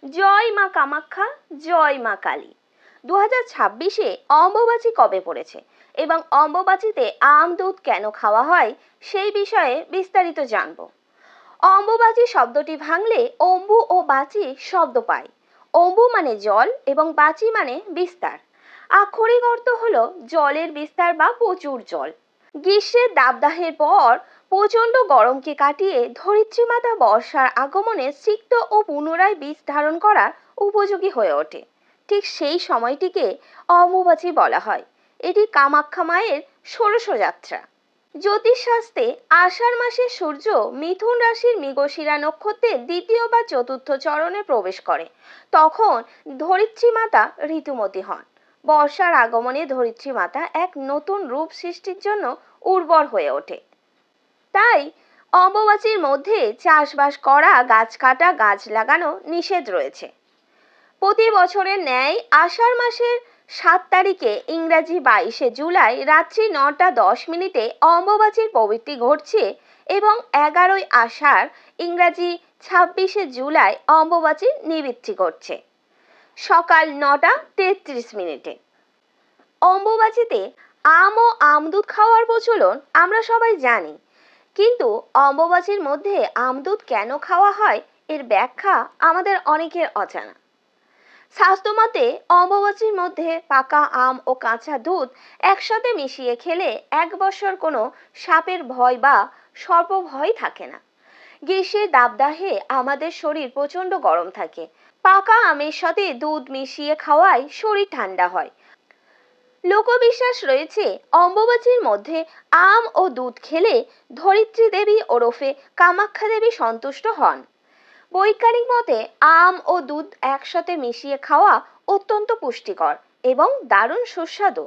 জয় মা কামাখ্যা, জয় মা কালী। 2026-এ অম্বুবাচী কবে পড়েছে এবং অম্বুবাচীতে আম দুধ কেন খাওয়া হয় সেই বিষয়ে বিস্তারিত জানব। অম্বুবাচী শব্দটি ভাঙলে অম্বু ও বাচী শব্দ পায়। অম্বু মানে জল এবং বাচী মানে বিস্তার। আক্ষরিক অর্থ হলো জলের বিস্তার বা প্রচুর জল। গ্রীষ্মের দাবদাহের পর প্রচণ্ড গরমকে কাটিয়ে ধরিত্রী মাতা বর্ষার আগমনে সিক্ত ও পুনরায় বীজ ধারণ করার উপযোগী হয়ে ওঠে। ঠিক সেই সময়টিকে অম্বুবাচী বলা হয়। এটি কামাখ্যা মায়ের ষোড়শ যাত্রা। জ্যোতিষশাস্ত্রে আষাঢ় মাসে সূর্য মিথুন রাশির মৃগশিরা নক্ষত্রের দ্বিতীয় বা চতুর্থ চরণে প্রবেশ করে। তখন ধরিত্রী মাতা ঋতুমতী হন। বর্ষার আগমনে ধরিত্রী মাতা এক নতুন রূপ সৃষ্টির জন্য উর্বর হয়ে ওঠে। তাই অম্বুবাচীর মধ্যে চাষবাস করা, গাছ কাটা, গাছ লাগানো নিষেধ রয়েছে। প্রতি বছরের ন্যায় আষাঢ় মাসের 7 তারিখে ইংরাজি 22শে জুলাই রাত্রি 9:10 অম্বুবাচীর প্রবৃত্তি ঘটছে এবং 11ই আষাঢ় ইংরাজি 26শে জুলাই অম্বুবাচীর নিবৃত্তি ঘটছে সকাল 9:33। অম্বুবাচীতে আম ও আমদুধ খাওয়ার প্রচলন আমরা সবাই জানি, কিন্তু অম্বুবাচীর মধ্যে আমদুধ কেন খাওয়া হয় এর ব্যাখ্যা আমাদের অনেকের অজানা। শাস্ত্রমতে অম্বুবাচীর মধ্যে পাকা আম ও কাঁচা দুধ একসাথে মিশিয়ে খেলে 1 বছর কোনো সাপের ভয় বা সর্প ভয় থাকে না। গ্রীষ্মের দাবদাহে আমাদের শরীর প্রচণ্ড গরম থাকে। পাকা আমের সাথে দুধ মিশিয়ে খাওয়ায় শরীর ঠান্ডা হয়। লোকবিশ্বাস রয়েছে অম্বুবাচীর মধ্যে আম ও দুধ খেলে ধরিত্রী দেবী ওরফে কামাখ্যা দেবী সন্তুষ্ট হন। বৈজ্ঞানিক মতে আম ও দুধ একসাথে মিশিয়ে খাওয়া অত্যন্ত পুষ্টিকর এবং দারুণ সুস্বাদু।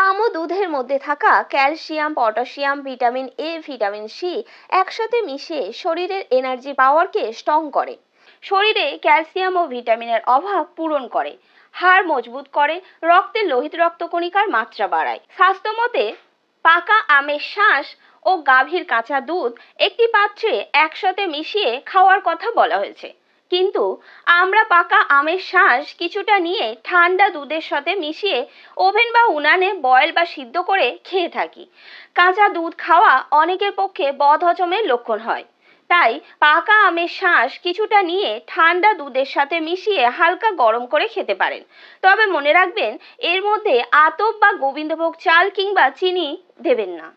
আম ও দুধের মধ্যে থাকা calcium, potassium, vitamin A, vitamin C একসাথে মিশে শরীরের এনার্জি পাওয়ারকে স্ট্রং করে। শরীরে ক্যালসিয়াম ও ভিটামিনের অভাব পূরণ করে, হাড় মজবুত করে, রক্তে লোহিত রক্তকণিকার মাত্রা বাড়ায়। স্বাস্থ্যমতে পাকা আমের শাঁস ও গাভীর কাঁচা দুধ একটি পাত্রে একসাথে মিশিয়ে খাওয়ার কথা বলা হয়েছে, কিন্তু আমরা পাকা আমের শাঁস কিছুটা নিয়ে ঠান্ডা দুধের সাথে মিশিয়ে ওভেন বা উনানে বয়েল বা সিদ্ধ করে খেয়ে থাকি। কাঁচা দুধ খাওয়া অনেকের পক্ষে বদহজমের লক্ষণ হয়, তাই পাকা আমের শাঁস কিছুটা নিয়ে ঠান্ডা দুধের সাথে মিশিয়ে হালকা গরম করে খেতে পারেন। তবে মনে রাখবেন, এর মধ্যে আতপ বা গোবিন্দভোগ চাল কিংবা চিনি দেবেন না।